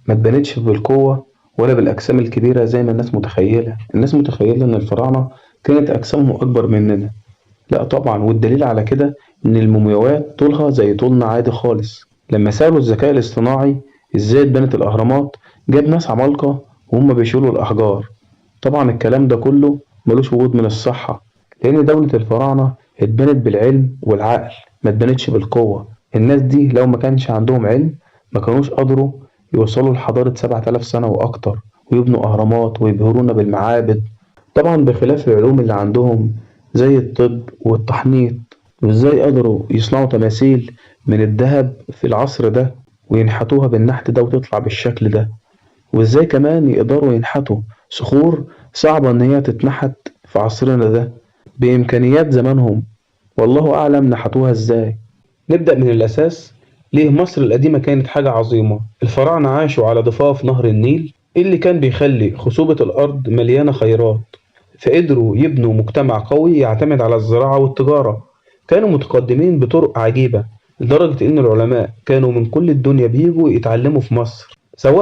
ما اتبنتش بالقوة ولا بالأجسام الكبيرة زي ما الناس متخيلة. الناس متخيلة إن الفراعنة كانت أجسامهم أكبر مننا. لا طبعا، والدليل على كده إن المومياوات طولها زي طولنا عادي خالص. لما سألوا الذكاء الاصطناعي إزاي اتبنت الأهرامات، جاب ناس عمالقة وهم بيشيلوا الأحجار. طبعا الكلام ده كله ملوش وجود من الصحة، لأن دولة الفراعنة اتبنت بالعلم والعقل، ما اتبنتش بالقوة. الناس دي لو ما كانش عندهم علم ما كانوش قدروا يوصلوا لحضارة 7000 سنة وأكتر ويبنوا أهرامات ويبهرونا بالمعابد. طبعا بخلاف العلوم اللي عندهم زي الطب والتحنيط، وإزاي قدروا يصنعوا تماثيل من الذهب في العصر ده وينحتوها بالنحت ده وتطلع بالشكل ده، وإزاي كمان يقدروا ينحتوا صخور صعبة إن هي تتنحت في عصرنا ده بإمكانيات زمانهم. والله أعلم نحتوها إزاي. نبدأ من الأساس. ليه مصر القديمة كانت حاجة عظيمة؟ الفراعنة عاشوا على ضفاف نهر النيل اللي كان بيخلي خصوبة الأرض مليانة خيرات، فقدروا يبنوا مجتمع قوي يعتمد على الزراعة والتجارة. كانوا متقدمين بطرق عجيبة لدرجة إن العلماء كانوا من كل الدنيا بيجوا يتعلموا في مصر، سواء